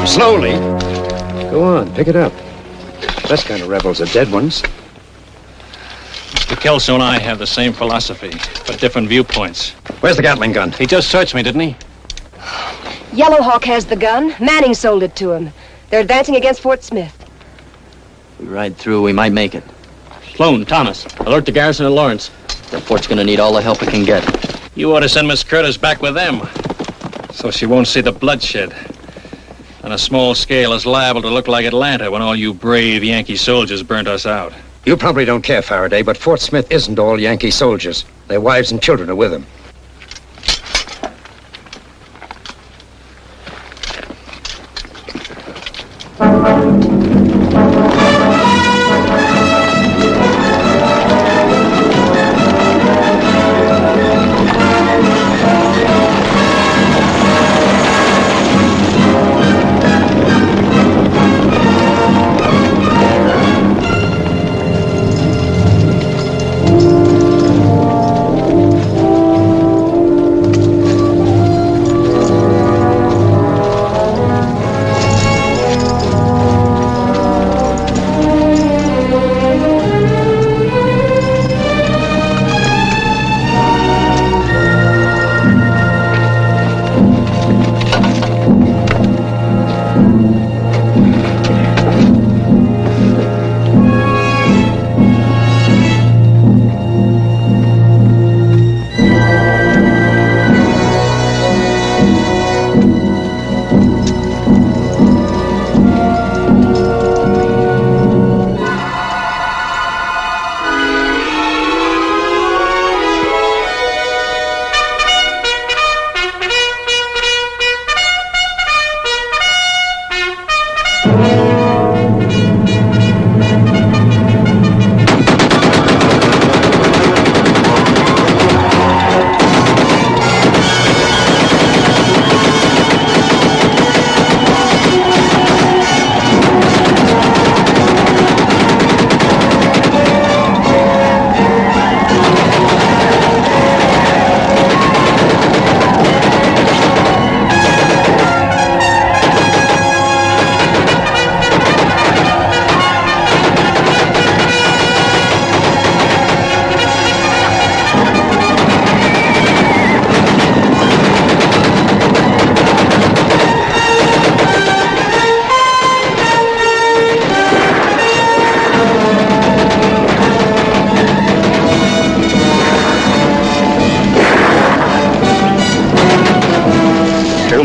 Slowly. Go on, pick it up. Best kind of rebels are dead ones. Mr. Kelso and I have the same philosophy, but different viewpoints. Where's the Gatling gun? He just searched me, didn't he? Yellow Hawk has the gun. Manning sold it to him. They're advancing against Fort Smith. We ride through, we might make it. Sloan, Thomas, alert the garrison at Lawrence. The fort's gonna need all the help it can get. You ought to send Miss Curtis back with them, so she won't see the bloodshed. On a small scale, it's liable to look like Atlanta when all you brave Yankee soldiers burnt us out. You probably don't care, Farraday, but Fort Smith isn't all Yankee soldiers. Their wives and children are with them.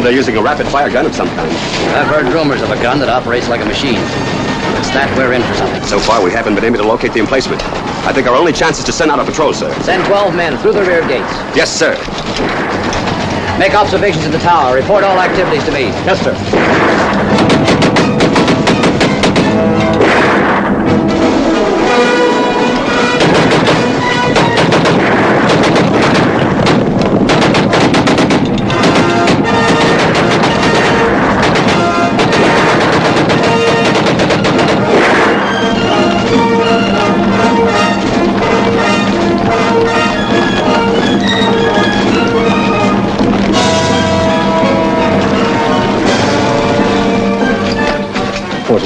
they're using a rapid-fire gun of some kind. I've heard rumors of a gun that operates like a machine. If it's that, we're in for something. So far, we haven't been able to locate the emplacement. I think our only chance is to send out a patrol, sir. Send 12 men through the rear gates. Yes, sir. Make observations in the tower. Report all activities to me. Yes, sir.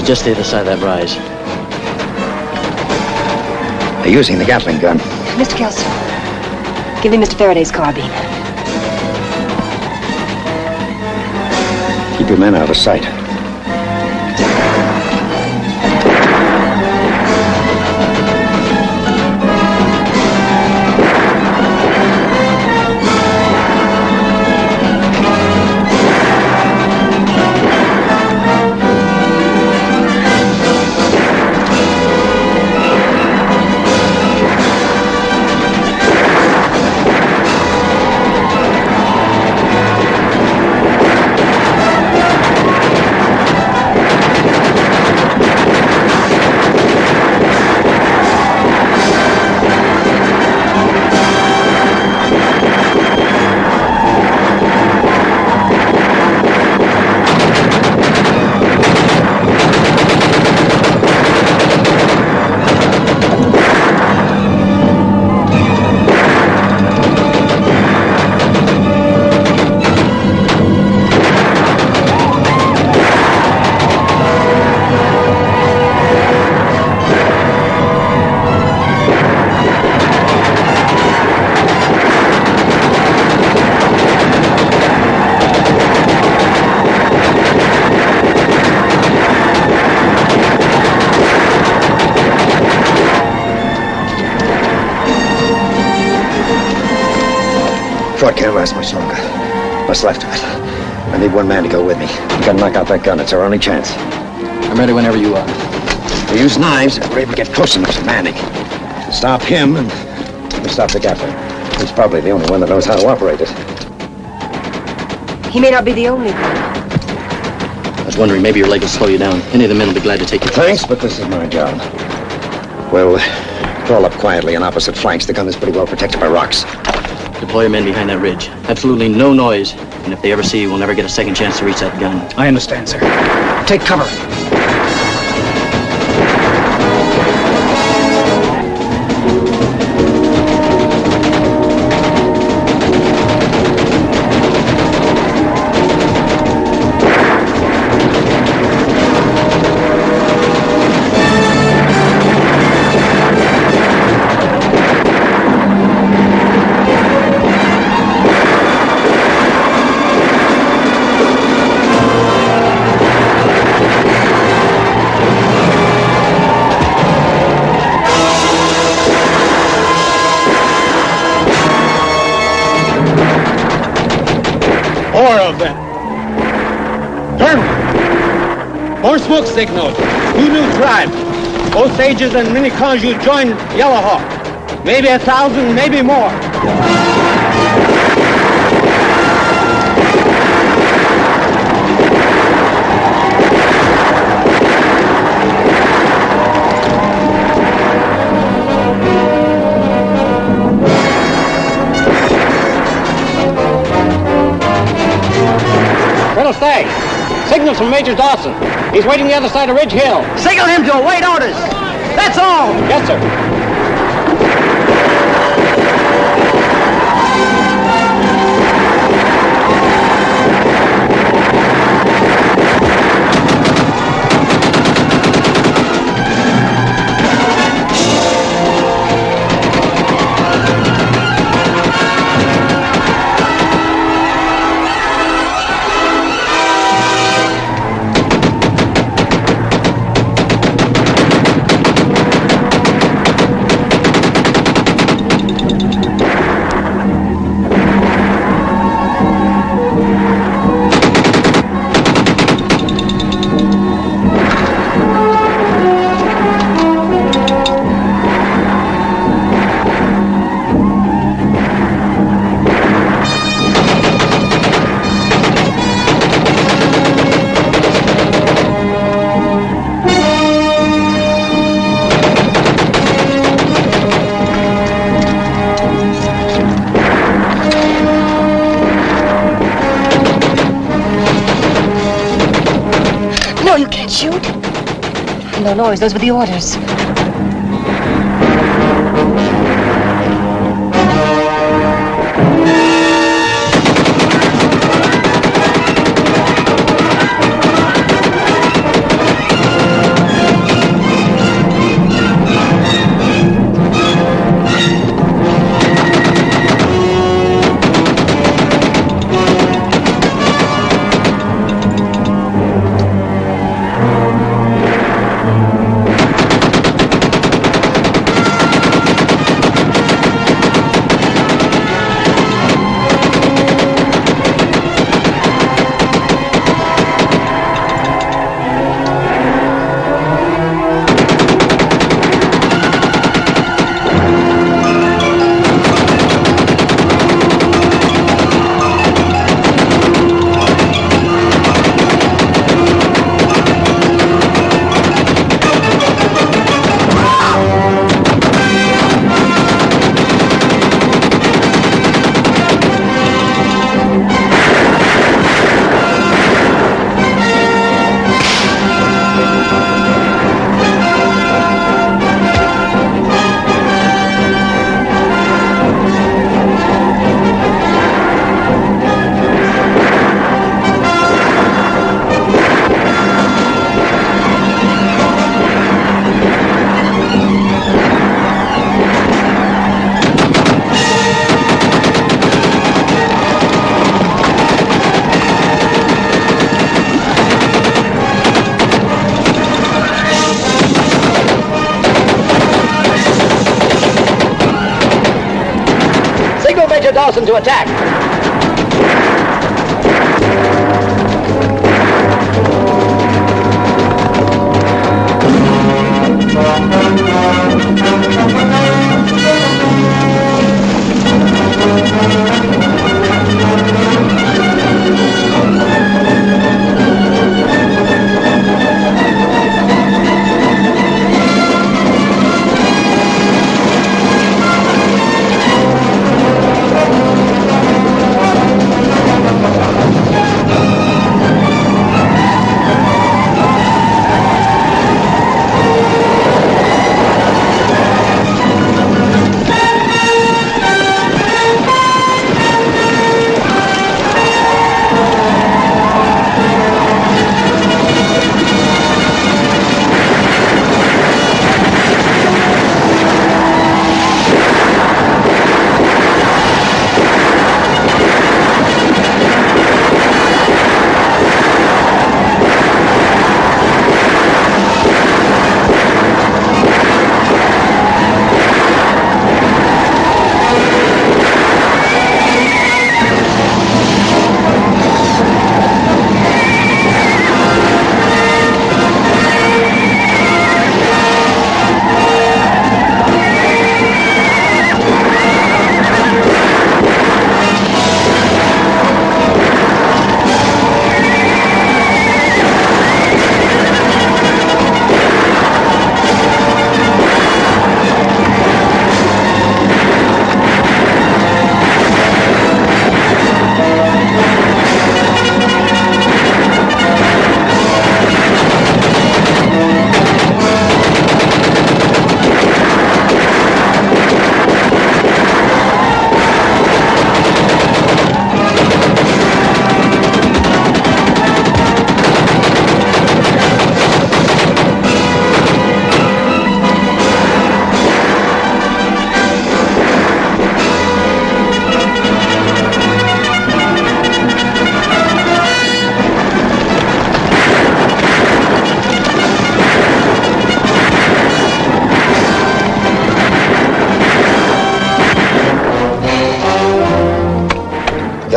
Just the other side of that rise. They're using the Gatling gun. Mr. Kelso, give me Mr. Faraday's carbine. Keep your men out of sight. Fort can't last much longer. What's left of it? I need one man to go with me. We gotta knock out that gun. It's our only chance. I'm ready whenever you are. We use knives if we're able to get close enough to Manning. Stop him and we'll stop the Gatling. He's probably the only one that knows how to operate it. He may not be the only one. I was wondering, maybe your leg will slow you down. Any of the men will be glad to take you. Thanks, but this is my job. We'll crawl up quietly on opposite flanks. The gun is pretty well protected by rocks. Deploy your men behind that ridge. Absolutely no noise. And if they ever see you, we'll never get a second chance to reach that gun. I understand, sir. Take cover. Smoke signals. 2 new tribes. Osages and Minikaju joined Yellow Hawk. Maybe 1,000, maybe more. Colonel Stagg, signals from Major Dawson. He's waiting the other side of Ridge Hill. Signal him to await orders. That's all. Yes, sir. shoot? No noise. Those were the orders. Dawson to attack.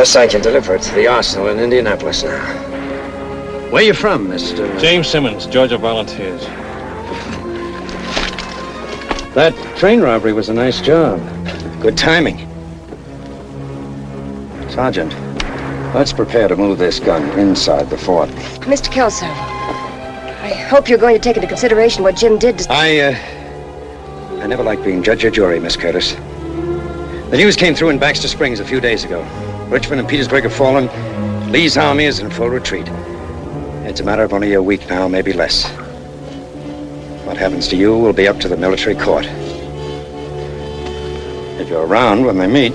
Yes, I can deliver it to the arsenal in Indianapolis now. Where you from, Mr.? James Simmons, Georgia Volunteers. That train robbery was a nice job. Good timing. Sergeant, let's prepare to move this gun inside the fort. Mr. Kelso, I hope you're going to take into consideration what Jim did to... I never liked being judge or jury, Miss Curtis. The news came through in Baxter Springs a few days ago. Richmond and Petersburg have fallen. Lee's army is in full retreat. It's a matter of only a week now, maybe less. What happens to you will be up to the military court. If you're around when they meet.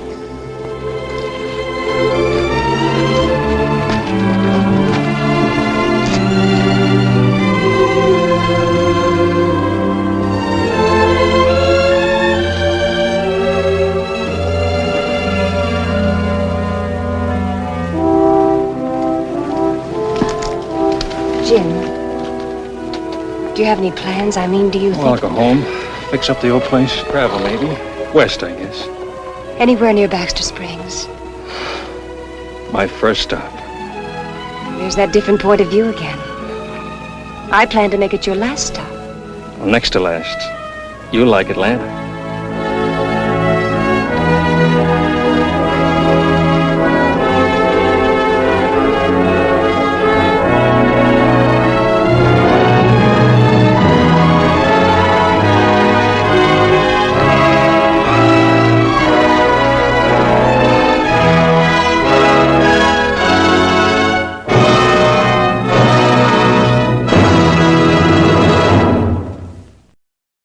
Jim, do you have any plans? I mean, do you Well, I'll go home, fix up the old place, travel maybe. West, I guess. Anywhere near Baxter Springs? My first stop. There's that different point of view again. I plan to make it your last stop. Well, next to last. You like Atlanta.